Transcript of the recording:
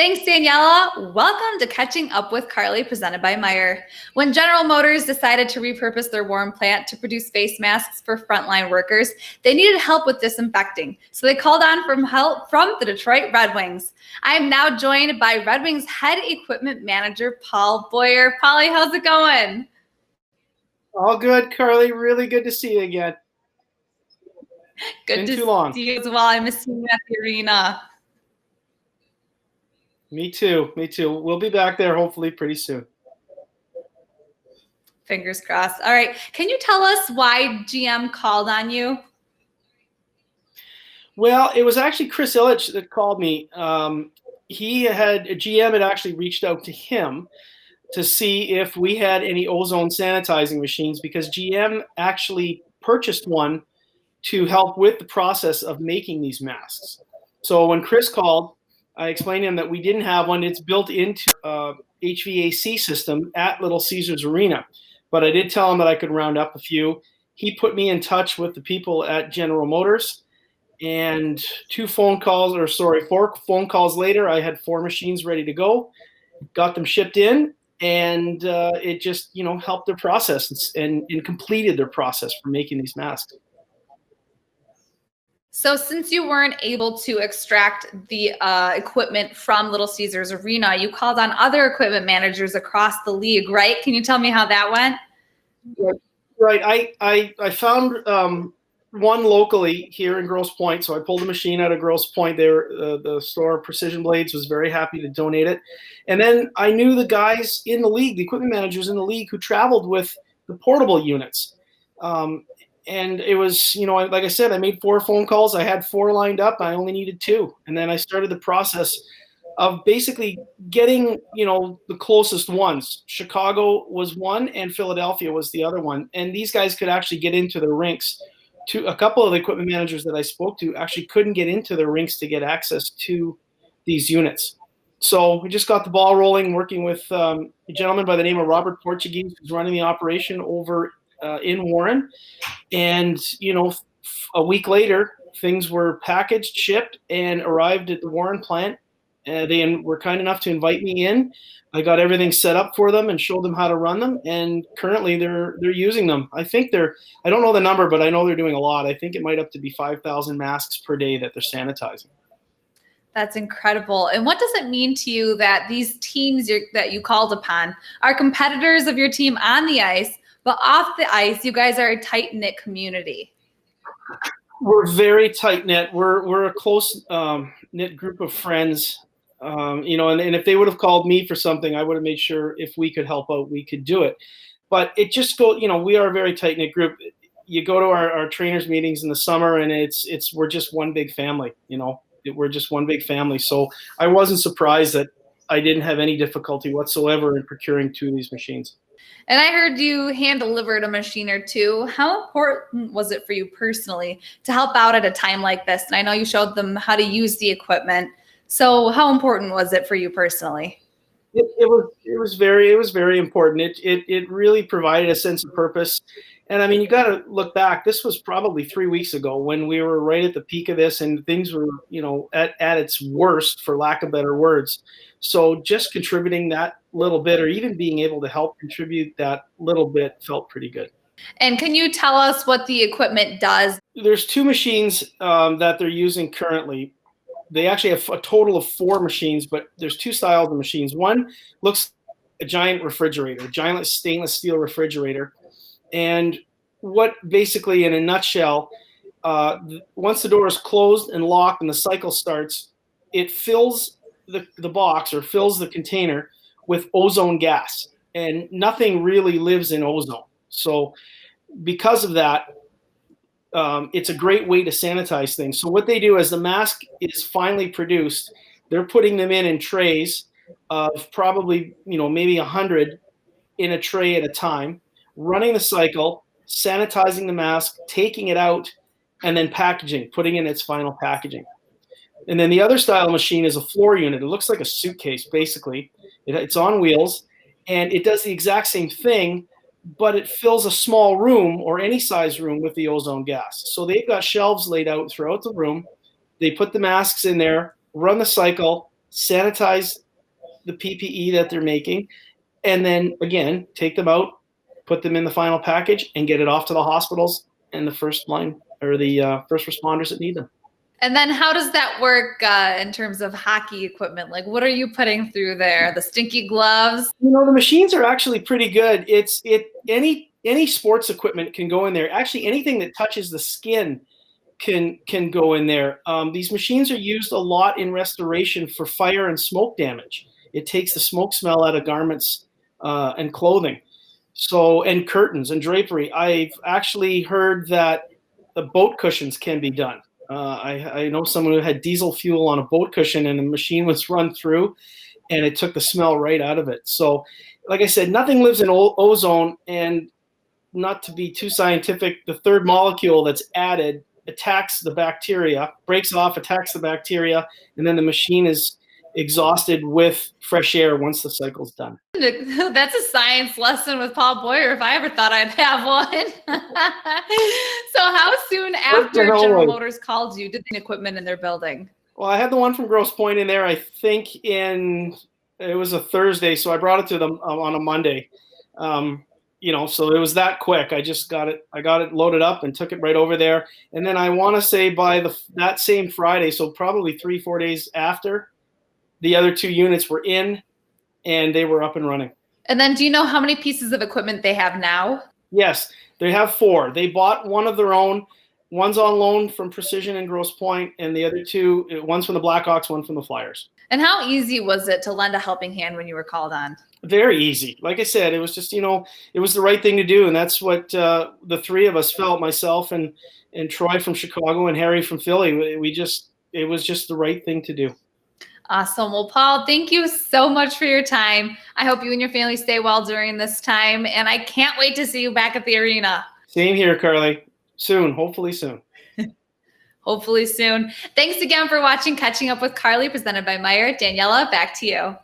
Thanks, Daniela. Welcome to Catching Up with Carley, presented by Meyer. When General Motors decided to repurpose their Warren plant to produce face masks for frontline workers, they needed help with disinfecting. So they called on help from the Detroit Red Wings. I am now joined by Red Wings head equipment manager, Paul Boyer. Polly, how's it going? All good, Carly. Really good to see you again. Good to see you as well. I miss you at the arena. Me too. We'll be back there hopefully pretty soon. Fingers crossed. All right. Can you tell us why GM called on you? Well, it was actually Chris Illich that called me. GM had actually reached out to him to see if we had any ozone sanitizing machines, because GM actually purchased one to help with the process of making these masks. So when Chris called, I explained to him that we didn't have one. It's built into a HVAC system at Little Caesars Arena. But I did tell him that I could round up a few. He put me in touch with the people at General Motors. And 4 phone calls later, I had 4 machines ready to go, got them shipped in, and it just, helped their process and completed their process for making these masks. So since you weren't able to extract the equipment from Little Caesars Arena, you called on other equipment managers across the league, right? Can you tell me how that went? Right. I found one locally here in Grosse Pointe, so I pulled a machine out of Grosse Pointe. The store Precision Blades was very happy to donate it. And then I knew the guys in the league, the equipment managers in the league, who traveled with the portable units. And it was, like I said, I made 4 phone calls. I had 4 lined up. I only needed 2. And then I started the process of basically getting, the closest ones. Chicago was one and Philadelphia was the other one. And these guys could actually get into the rinks. A couple of the equipment managers that I spoke to actually couldn't get into the rinks to get access to these units. So we just got the ball rolling, working with a gentleman by the name of Robert Portuguese, who's running the operation over in Warren. And, a week later, things were packaged, shipped, and arrived at the Warren plant. They were kind enough to invite me in. I got everything set up for them and showed them how to run them. And currently they're using them. I think I don't know the number, but I know they're doing a lot. I think it might up to be 5,000 masks per day that they're sanitizing. That's incredible. And what does it mean to you that these teams that you called upon are competitors of your team on the ice, but off the ice, you guys are a tight-knit community? We're very tight-knit. We're a close knit group of friends. And if they would have called me for something, I would have made sure if we could help out, we could do it. But it just we are a very tight-knit group. You go to our trainers meetings in the summer, and we're just one big family. We're just one big family. So I wasn't surprised that I didn't have any difficulty whatsoever in procuring 2 of these machines. And I heard you hand-delivered a machine or 2. How important was it for you personally to help out at a time like this? And I know you showed them how to use the equipment. So how important was it for you personally? It was very important. It really provided a sense of purpose. And I mean, you got to look back. This was probably 3 weeks ago when we were right at the peak of this, and things were, at its worst, for lack of better words. So just contributing that little bit, or even being able to help contribute that little bit, felt pretty good. And can you tell us what the equipment does? There's 2 machines that they're using currently. They actually have a total of 4 machines, but there's 2 styles of machines. One looks like a giant refrigerator, a giant stainless steel refrigerator. And what basically, in a nutshell, once the door is closed and locked and the cycle starts, it fills the box, or fills the container, with ozone gas. And nothing really lives in ozone. So because of that, it's a great way to sanitize things. So what they do, as the mask is finally produced, they're putting them in trays of probably, maybe 100 in a tray at a time, running the cycle, sanitizing the mask, taking it out, and then packaging, putting in its final packaging. And then the other style of machine is a floor unit. It looks like a suitcase, basically. It's on wheels, and it does the exact same thing, but it fills a small room, or any size room, with the ozone gas. So they've got shelves laid out throughout the room. They put the masks in there, run the cycle, sanitize the PPE that they're making, and then again, take them out, put them in the final package, and get it off to the hospitals and the first line or the first responders that need them. And then how does that work in terms of hockey equipment? Like, what are you putting through there? The stinky gloves? You know, the machines are actually pretty good. Any sports equipment can go in there. Actually, anything that touches the skin can go in there. These machines are used a lot in restoration for fire and smoke damage. It takes the smoke smell out of garments and clothing. So, and curtains and drapery. I've actually heard that the boat cushions can be done. I know someone who had diesel fuel on a boat cushion and the machine was run through and it took the smell right out of it. So, like I said, nothing lives in ozone, and not to be too scientific, the third molecule that's added attacks the bacteria, breaks off, attacks the bacteria, and then the machine is exhausted with fresh air once the cycle's done. That's a science lesson with Paul Boyer if I ever thought I'd have one. So how soon after General Motors called you did the equipment in their building? Well, I had the one from Grosse Pointe in there, I think it was a Thursday, so I brought it to them on a Monday. You know, so it was that quick. I got it loaded up and took it right over there. And then I want to say by that same Friday, so probably 3-4 days after, the other 2 units were in and they were up and running. And then do you know how many pieces of equipment they have now? Yes, they have 4. They bought one of their own. One's on loan from Precision and Grosse Pointe, and the other 2, one's from the Blackhawks, one from the Flyers. And how easy was it to lend a helping hand when you were called on? Very easy. Like I said, it was just, you know, it was the right thing to do. And that's what the 3 of us felt, myself and Troy from Chicago and Harry from Philly. It was just the right thing to do. Awesome. Well, Paul, thank you so much for your time. I hope you and your family stay well during this time. And I can't wait to see you back at the arena. Same here, Carly. Soon, hopefully soon. Hopefully soon. Thanks again for watching Catching Up with Carley, presented by Meyer. Daniela, back to you.